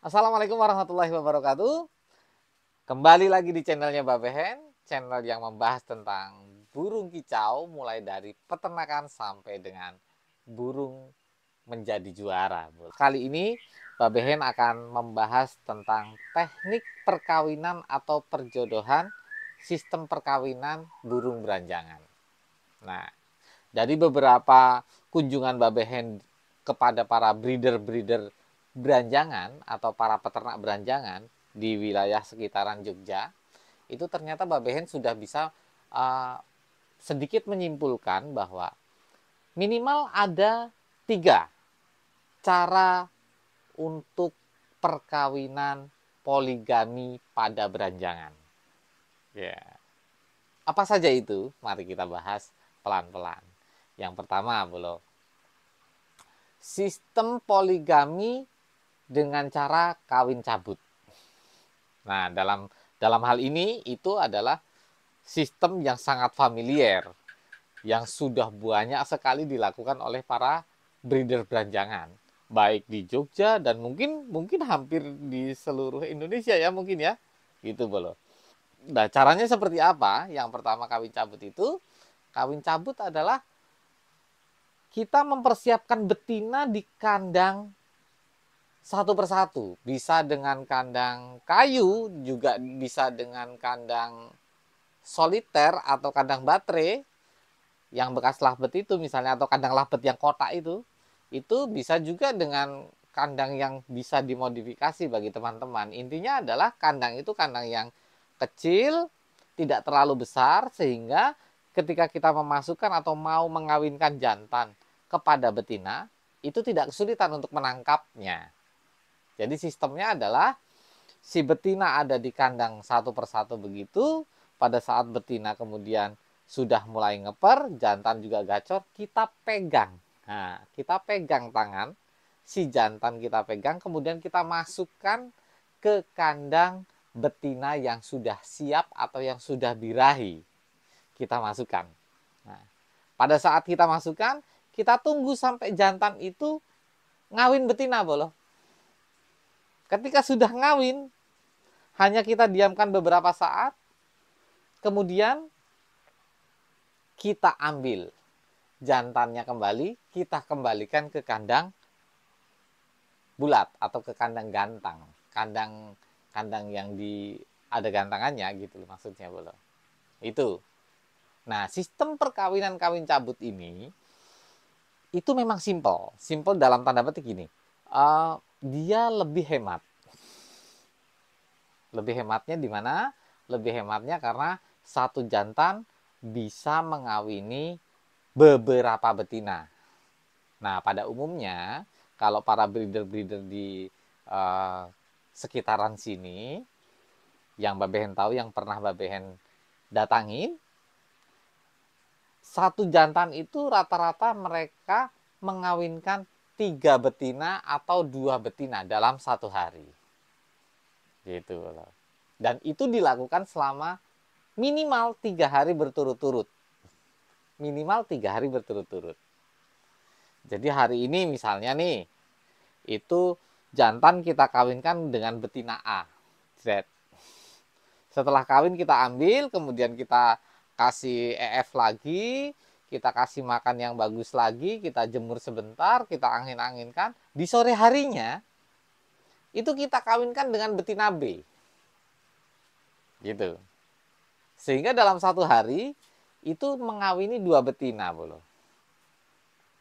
Assalamualaikum warahmatullahi wabarakatuh. Kembali lagi di channelnya Babehen, channel yang membahas tentang burung kicau mulai dari peternakan sampai dengan burung menjadi juara. Kali ini Babehen akan membahas tentang teknik perkawinan atau perjodohan, sistem perkawinan burung beranjangan. Nah, dari beberapa kunjungan Babehen kepada para breeder-breeder beranjangan atau para peternak beranjangan di wilayah sekitaran Jogja, itu ternyata Babehen sudah bisa uh, sedikit menyimpulkan bahwa minimal ada 3 cara untuk perkawinan poligami pada beranjangan. Ya, apa saja itu? Mari kita bahas pelan-pelan. Yang pertama, Bolo, sistem poligami dengan cara kawin cabut. Nah, dalam hal ini itu adalah sistem yang sangat familiar, yang sudah banyak sekali dilakukan oleh para breeder beranjangan, baik di Jogja dan mungkin hampir di seluruh Indonesia ya mungkin ya, gitu Bolo. Nah, caranya seperti apa? Yang pertama kawin cabut adalah kita mempersiapkan betina di kandang satu persatu. Bisa dengan kandang kayu, juga bisa dengan kandang soliter atau kandang baterai yang bekas labet itu misalnya, atau kandang labet yang kotak itu bisa juga dengan kandang yang bisa dimodifikasi bagi teman-teman. Intinya adalah kandang itu kandang yang kecil, tidak terlalu besar, sehingga ketika kita memasukkan atau mau mengawinkan jantan kepada betina, itu tidak kesulitan untuk menangkapnya. Jadi sistemnya adalah si betina ada di kandang satu persatu begitu. Pada saat betina kemudian sudah mulai ngeper, jantan juga gacor, kita pegang. Nah, kita pegang tangan, si jantan kita pegang, kemudian kita masukkan ke kandang betina yang sudah siap atau yang sudah birahi. Kita masukkan. Nah, pada saat kita masukkan, kita tunggu sampai jantan itu ngawin betina, Bolo. Ketika sudah ngawin, hanya kita diamkan beberapa saat, kemudian kita ambil jantannya kembali, kita kembalikan ke kandang bulat atau ke kandang gantang, kandang kandang yang ada gantangannya gitu loh maksudnya, Bolo. Itu. Nah, sistem perkawinan kawin cabut ini itu memang simple. Simple dalam tanda petik gini. Dia lebih hemat. Lebih hematnya di mana? Lebih hematnya karena satu jantan bisa mengawini beberapa betina. Nah, pada umumnya kalau para breeder-breeder di sekitaran sini yang Babehen tahu, yang pernah Babehen datangin, satu jantan itu rata-rata mereka mengawinkan 3 betina atau 2 betina dalam satu hari. Gitu loh. Dan itu dilakukan selama minimal 3 hari berturut-turut. Minimal 3 hari berturut-turut. Jadi hari ini misalnya nih, itu jantan kita kawinkan dengan betina A. Z. Setelah kawin kita ambil, kemudian kita kasih EF lagi, kita kasih makan yang bagus lagi, kita jemur sebentar, kita angin-anginkan. Di sore harinya, itu kita kawinkan dengan betina B. Gitu. Sehingga dalam satu hari, itu mengawini 2 betina, Bolo.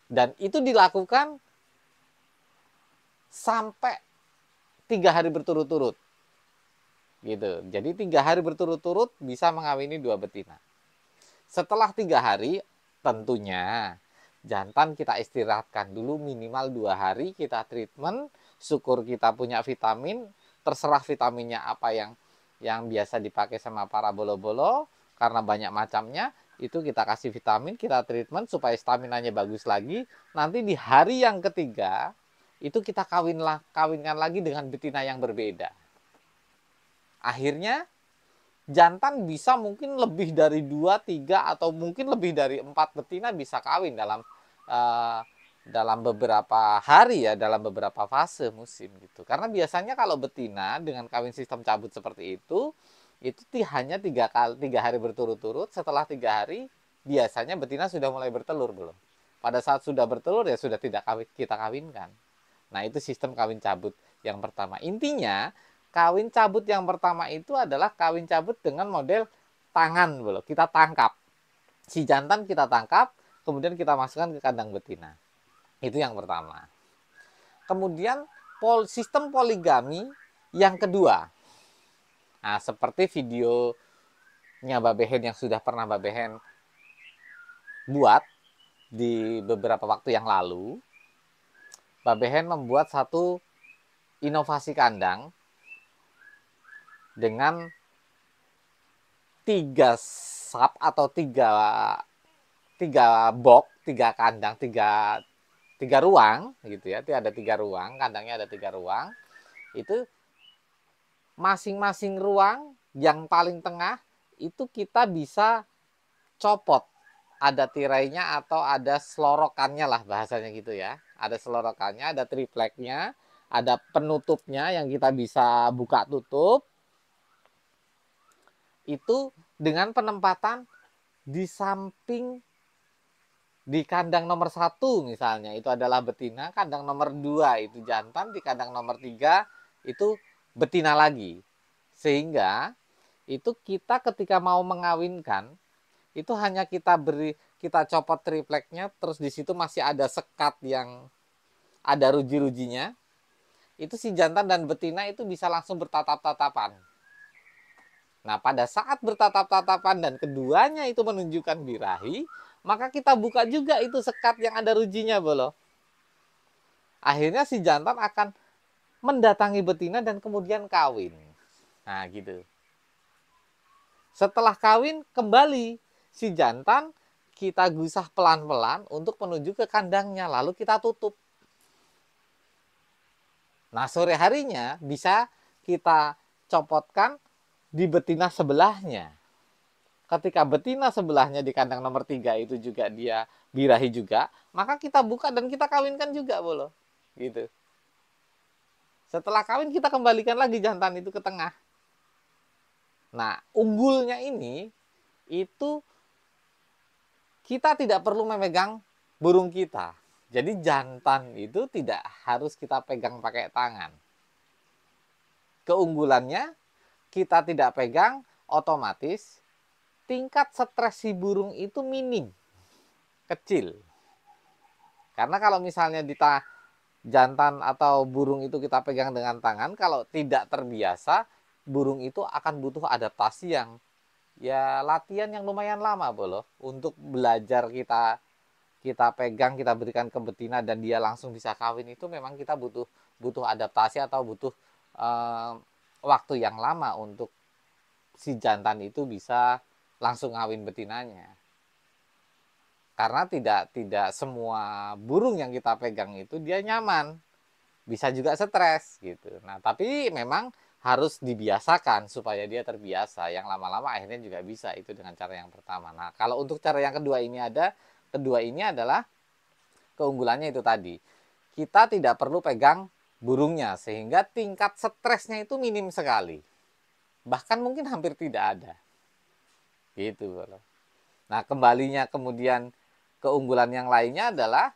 Dan itu dilakukan sampai 3 hari berturut-turut. Gitu. Jadi 3 hari berturut-turut bisa mengawini 2 betina. Setelah 3 hari, tentunya jantan kita istirahatkan dulu minimal 2 hari, kita treatment, syukur kita punya vitamin, terserah vitaminnya apa yang biasa dipakai sama para bolo-bolo, karena banyak macamnya, itu kita kasih vitamin, kita treatment supaya staminanya bagus lagi. Nanti di hari yang ketiga, itu kita kawinkan lagi dengan betina yang berbeda. Akhirnya jantan bisa mungkin lebih dari 2, 3 atau mungkin lebih dari 4 betina bisa kawin dalam uh, dalam beberapa hari ya, dalam beberapa fase musim gitu. Karena biasanya kalau betina dengan kawin sistem cabut seperti itu hanya 3 hari berturut-turut. Setelah 3 hari biasanya betina sudah mulai bertelur belum. Pada saat sudah bertelur ya sudah tidak kita kawinkan. Nah, itu sistem kawin cabut yang pertama. Intinya, kawin cabut yang pertama itu adalah kawin cabut dengan model tangan, belum. Kita tangkap. Si jantan kita tangkap, kemudian kita masukkan ke kandang betina. Itu yang pertama. Kemudian sistem poligami yang kedua. Nah, seperti videonya Babehen yang sudah pernah Babehen buat di beberapa waktu yang lalu, Babehen membuat satu inovasi kandang dengan 3 sub atau 3 box, 3 kandang, 3 ruang gitu ya. Ada 3 ruang, kandangnya ada 3 ruang. Itu masing-masing ruang yang paling tengah itu kita bisa copot. Ada tirainya atau ada selorokannya lah bahasanya gitu ya. Ada selorokannya, ada tripleknya, ada penutupnya yang kita bisa buka tutup. Itu dengan penempatan di samping di kandang nomor 1 misalnya itu adalah betina, kandang nomor 2 itu jantan, di kandang nomor 3 itu betina lagi. Sehingga itu kita ketika mau mengawinkan itu hanya kita copot tripleknya, terus di situ masih ada sekat yang ada ruji-rujinya. Itu si jantan dan betina itu bisa langsung bertatap-tatapan. Nah, pada saat bertatap-tatapan dan keduanya itu menunjukkan birahi, maka kita buka juga itu sekat yang ada rujinya, bolo. Akhirnya si jantan akan mendatangi betina dan kemudian kawin. Nah, gitu. Setelah kawin, kembali si jantan kita gusah pelan-pelan untuk menuju ke kandangnya, lalu kita tutup. Nah, sore harinya bisa kita copotkan di betina sebelahnya. Ketika betina sebelahnya di kandang nomor 3 itu juga dia birahi juga, maka kita buka dan kita kawinkan juga, bolo. Gitu. Setelah kawin kita kembalikan lagi jantan itu ke tengah. Nah, unggulnya ini itu kita tidak perlu memegang burung kita. Jadi jantan itu tidak harus kita pegang pakai tangan. Keunggulannya kita tidak pegang, otomatis tingkat stres si burung itu minim, kecil. Karena kalau misalnya jantan atau burung itu kita pegang dengan tangan, kalau tidak terbiasa, burung itu akan butuh adaptasi yang ya latihan yang lumayan lama, bolo, untuk belajar kita pegang, kita berikan ke betina dan dia langsung bisa kawin. Itu memang kita butuh adaptasi atau butuh waktu yang lama untuk si jantan itu bisa langsung ngawin betinanya. Karena tidak semua burung yang kita pegang itu dia nyaman, bisa juga stres gitu. Nah, tapi memang harus dibiasakan supaya dia terbiasa. Yang lama-lama akhirnya juga bisa, itu dengan cara yang pertama. Nah, kalau untuk cara yang kedua ini adalah keunggulannya itu tadi. Kita tidak perlu pegang burungnya sehingga tingkat stresnya itu minim sekali. Bahkan mungkin hampir tidak ada. Gitu, bolo. Nah, kembalinya kemudian keunggulan yang lainnya adalah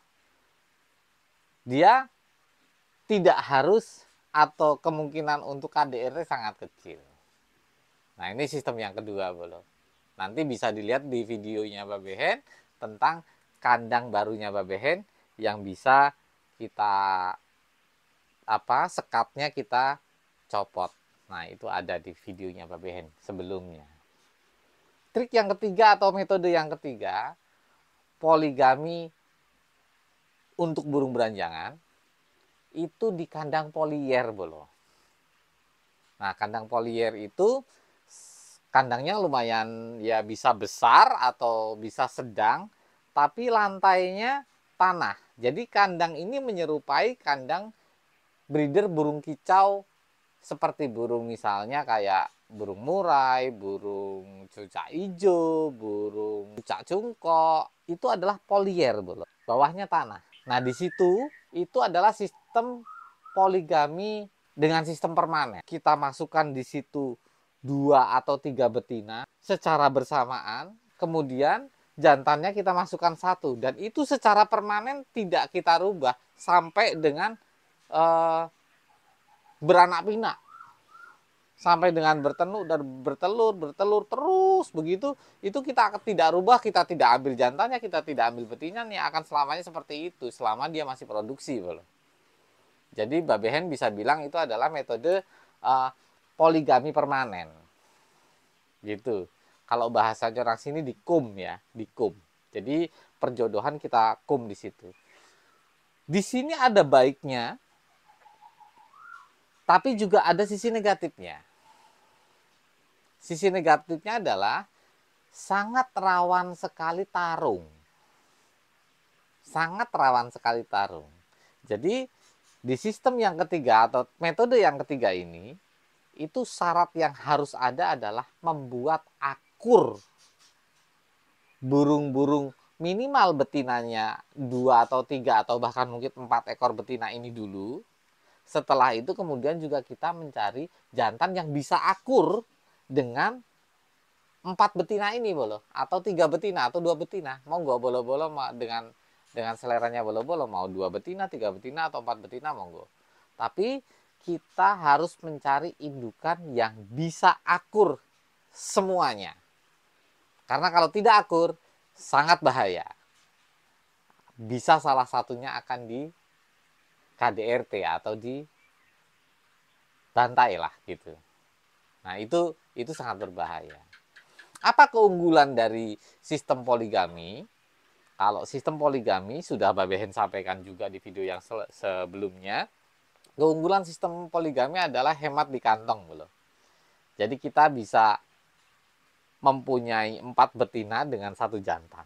dia tidak harus atau kemungkinan untuk KDR sangat kecil. Nah, ini sistem yang kedua, bolo. Nanti bisa dilihat di videonya Babehen tentang kandang barunya Babehen yang bisa kita sekatnya kita copot. Nah, itu ada di videonya Babehen sebelumnya. Trik yang ketiga atau metode yang ketiga, poligami untuk burung beranjangan itu di kandang polier, bolo. Nah, kandang polier itu kandangnya lumayan ya, bisa besar atau bisa sedang, tapi lantainya tanah. Jadi kandang ini menyerupai kandang breeder burung kicau, seperti burung misalnya kayak burung murai, burung cucak hijau, burung cucak cungkok, itu adalah polier, bolo. Bawahnya tanah. Nah, di situ itu adalah sistem poligami dengan sistem permanen. Kita masukkan di situ 2 atau 3 betina secara bersamaan, kemudian jantannya kita masukkan 1, dan itu secara permanen tidak kita rubah sampai dengan beranak pinak, sampai dengan bertelur dan bertelur terus begitu. Itu kita tidak rubah, kita tidak ambil jantannya, kita tidak ambil betinanya, akan selamanya seperti itu selama dia masih produksi. Jadi Mbak Behen bisa bilang itu adalah metode poligami permanen gitu. Kalau bahasanya orang sini dikum ya, dikum. Jadi perjodohan kita kum di situ. Di sini ada baiknya, tapi juga ada sisi negatifnya. Sisi negatifnya adalah sangat rawan sekali tarung. Sangat rawan sekali tarung. Jadi di sistem yang ketiga atau metode yang ketiga ini, itu syarat yang harus ada adalah membuat akur burung-burung, minimal betinanya 2 atau 3 atau bahkan mungkin 4 ekor betina ini dulu. Setelah itu kemudian juga kita mencari jantan yang bisa akur dengan 4 betina ini atau 3 betina atau 2 betina. Monggo bolo-bolo dengan seleranya bolo-bolo, mau 2 betina, 3 betina atau 4 betina monggo. Tapi kita harus mencari indukan yang bisa akur semuanya. Karena kalau tidak akur sangat bahaya. Bisa salah satunya akan di KDRT atau di bantai lah gitu. Nah, itu sangat berbahaya. Apa keunggulan dari sistem poligami? Kalau sistem poligami sudah Mbak Behen sampaikan juga di video yang sebelumnya. Keunggulan sistem poligami adalah hemat di kantong, Jadi kita bisa mempunyai 4 betina dengan 1 jantan.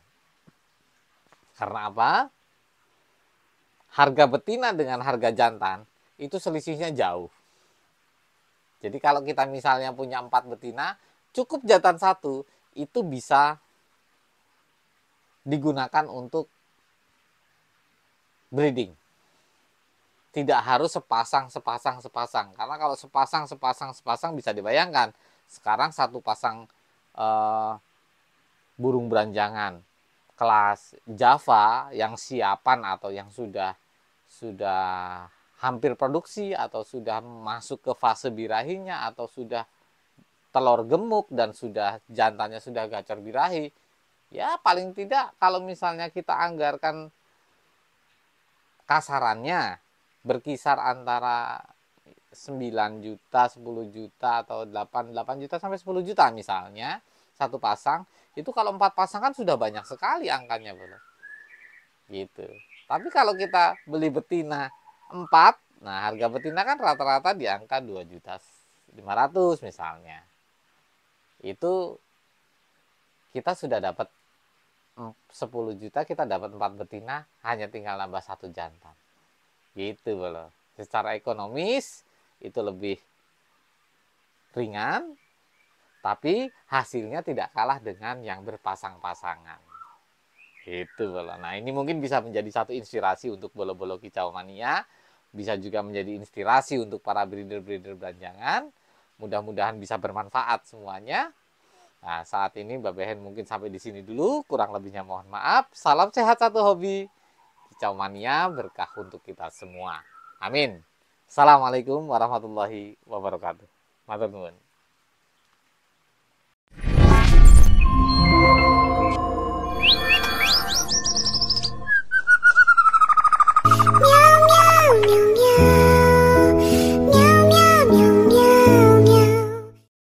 Karena apa? Harga betina dengan harga jantan itu selisihnya jauh. Jadi kalau kita misalnya punya 4 betina, cukup jantan 1 itu bisa digunakan untuk breeding. Tidak harus sepasang. Karena kalau sepasang bisa dibayangkan. Sekarang satu pasang burung beranjangan kelas Java yang siapan atau yang sudah hampir produksi atau sudah masuk ke fase birahinya atau sudah telur gemuk dan sudah jantannya sudah gacor birahi, ya paling tidak kalau misalnya kita anggarkan kasarannya berkisar antara 9 juta, 10 juta atau 8 juta sampai 10 juta misalnya satu pasang, itu kalau 4 pasang kan sudah banyak sekali angkanya, gitu. Tapi kalau kita beli betina 4, nah harga betina kan rata-rata di angka 2.500.000 misalnya. Itu kita sudah dapat 10 juta, kita dapat 4 betina, hanya tinggal nambah 1 jantan. Gitu, Secara ekonomis itu lebih ringan, tapi hasilnya tidak kalah dengan yang berpasang-pasangan. Gitu, Nah, ini mungkin bisa menjadi satu inspirasi untuk bolo-bolo kicau mania, bisa juga menjadi inspirasi untuk para breeder-breeder beranjangan. Mudah-mudahan bisa bermanfaat semuanya. Nah, saat ini Mbak Behen mungkin sampai di sini dulu, kurang lebihnya mohon maaf. Salam sehat satu hobi. Kicau mania berkah untuk kita semua. Amin. Assalamualaikum warahmatullahi wabarakatuh. Matur nuwun.